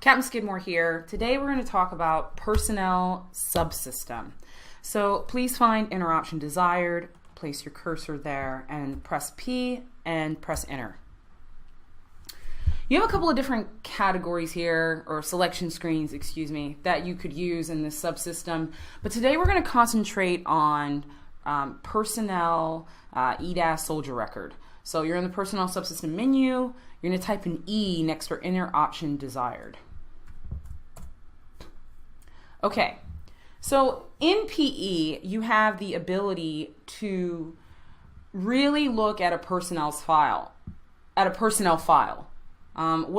Captain Skidmore here. Today we're going to talk about personnel subsystem. So please find enter option desired, place your cursor there and press P and press enter. You have a couple of different categories here, or selection screens, excuse me, that you could use in this subsystem. But today we're going to concentrate on personnel EDAS Soldier Record. So you're in the personnel subsystem menu, you're going to type an E next to enter option desired. Okay, so in PE you have the ability to really look at a personnel file. What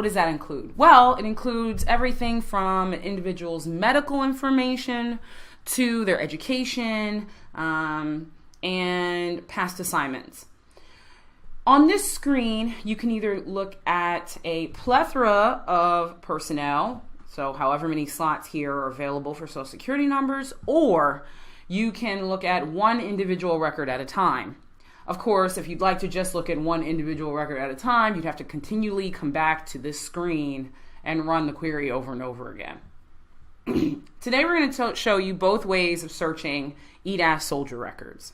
does that include? Well, it includes everything from an individual's medical information to their education and past assignments. On this screen, you can either look at a plethora of personnel, so however many slots here are available for Social Security numbers, or you can look at one individual record at a time. Of course, if you'd like to just look at one individual record at a time, you'd have to continually come back to this screen and run the query over and over again. Today we're going to show you both ways of searching EDAS Soldier Records.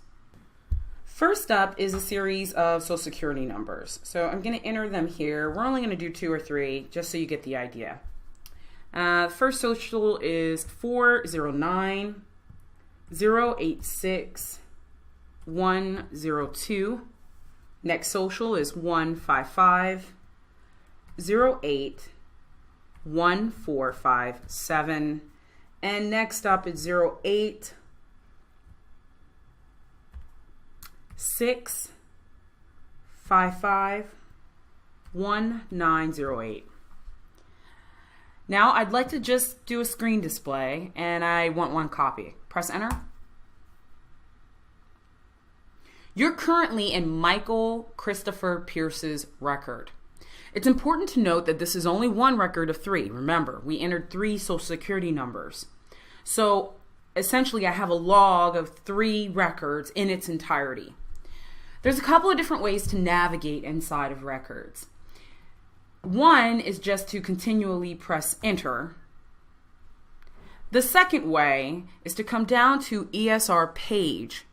First up is a series of Social Security numbers. So I'm going to enter them here. We're only going to do 2 or 3 just so you get the idea. First social is 409 086 102. Next social is 155 08 1457. And next up is 08 655 1908. Now I'd like to just do a screen display and I want one copy. Press enter. You're currently in Michael Christopher Pierce's record. It's important to note that this is only one record of 3. Remember, we entered 3 Social Security numbers. So essentially I have a log of 3 records in its entirety. There's a couple of different ways to navigate inside of records. One is just to continually press enter. The second way is to come down to ESR page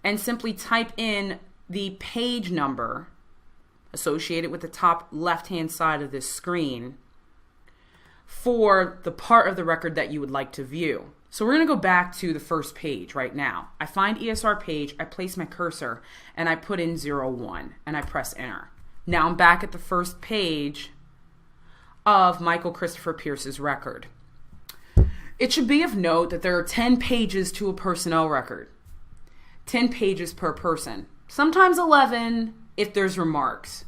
and simply type in the page number associated with the top left-hand side of this screen for the part of the record that you would like to view. So we're going to go back to the first page right now. I find ESR page, I place my cursor, and I put in 01, and I press enter. Now I'm back at the first page of Michael Christopher Pierce's record. It should be of note that there are 10 pages to a personnel record. 10 pages per person. Sometimes 11 if there's remarks.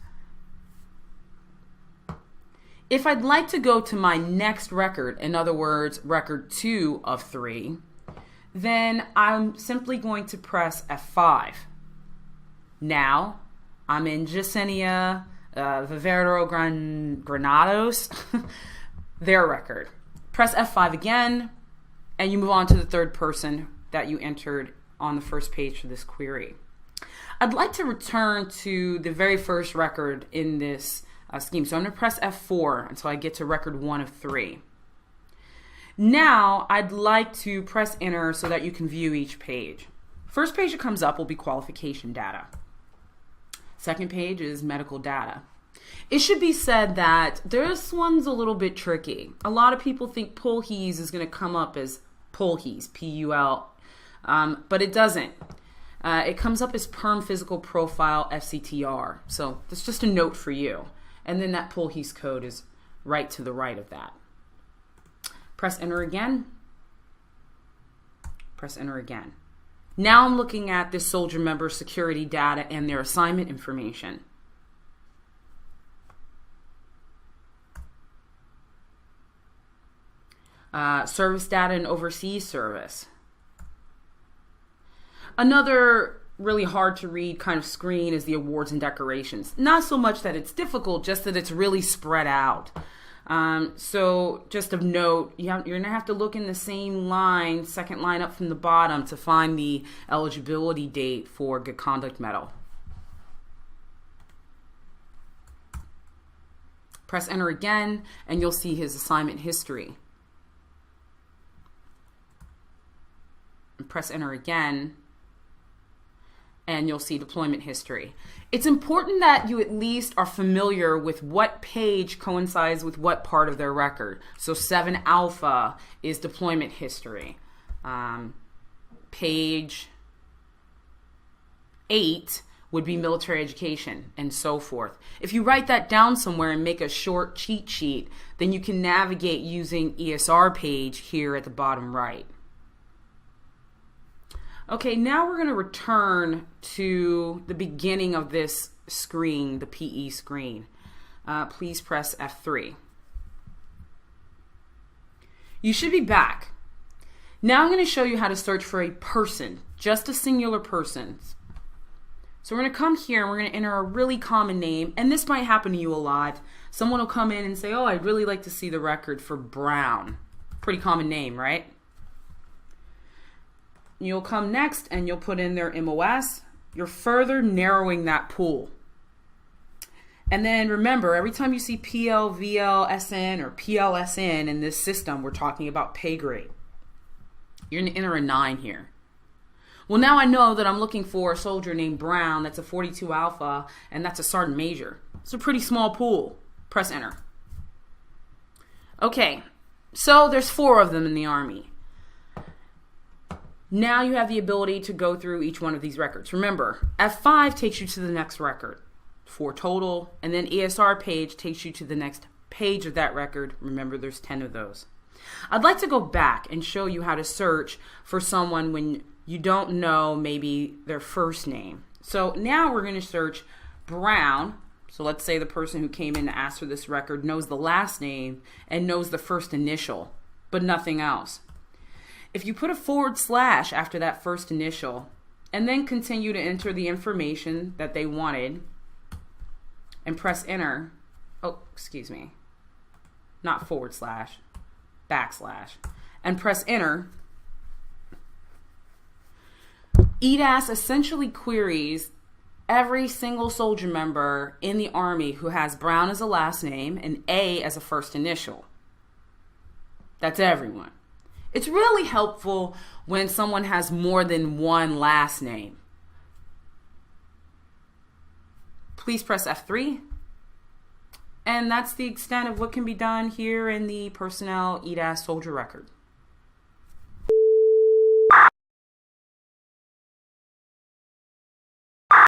If I'd like to go to my next record, in other words, record 2 of 3, then I'm simply going to press F5. Now, I'm in Yesenia, Vivero Granados, their record. Press F5 again, and you move on to the third person that you entered on the first page for this query. I'd like to return to the very first record in this scheme. So I'm going to press F4 until I get to record 1 of 3. Now I'd like to press enter so that you can view each page. First page that comes up will be qualification data. Second page is medical data. It should be said that this one's a little bit tricky. A lot of people think PULHES is going to come up as PULHES, P-U-L, but it doesn't. It comes up as Perm Physical Profile FCTR. So that's just a note for you. And then that PULHES code is right to the right of that. Press enter again. Press enter again. Now I'm looking at this soldier member's security data and their assignment information. Service data and overseas service. Another really hard to read kind of screen is the awards and decorations. Not so much that it's difficult, just that it's really spread out. So just of note, you're going to have to look in the same line, second line up from the bottom, to find the eligibility date for Good Conduct Medal. Press enter again, and you'll see his assignment history. And press enter again, and you'll see deployment history. It's important that you at least are familiar with what page coincides with what part of their record. So 7 alpha is deployment history. Page 8 would be military education, and so forth. If you write that down somewhere and make a short cheat sheet, then you can navigate using ESR page here at the bottom right. Okay, now we're going to return to the beginning of this screen, the PE screen. Please press F3. You should be back. Now I'm going to show you how to search for a person, just a singular person. So we're going to come here and we're going to enter a really common name, and this might happen to you a lot. Someone will come in and say, oh, I'd really like to see the record for Brown. Pretty common name, right? You'll come next and you'll put in their MOS. You're further narrowing that pool. And then remember, every time you see PL, VL, SN, or PLSN in this system, we're talking about pay grade. You're going to enter a 9 here. Well, now I know that I'm looking for a soldier named Brown that's a 42 alpha, and that's a sergeant major. It's a pretty small pool. Press enter. Okay, so there's 4 of them in the Army. Now you have the ability to go through each one of these records. Remember, F5 takes you to the next record, 4 total, and then ESR page takes you to the next page of that record. Remember, there's 10 of those. I'd like to go back and show you how to search for someone when you don't know maybe their first name. So now we're going to search Brown. So let's say the person who came in to ask for this record knows the last name and knows the first initial, but nothing else. If you put a / after that first initial and then continue to enter the information that they wanted and press enter, not / and press enter, EDAS essentially queries every single soldier member in the Army who has Brown as a last name and A as a first initial. That's everyone. It's really helpful when someone has more than one last name. Please press F3. And that's the extent of what can be done here in the Personnel EDAS Soldier Record.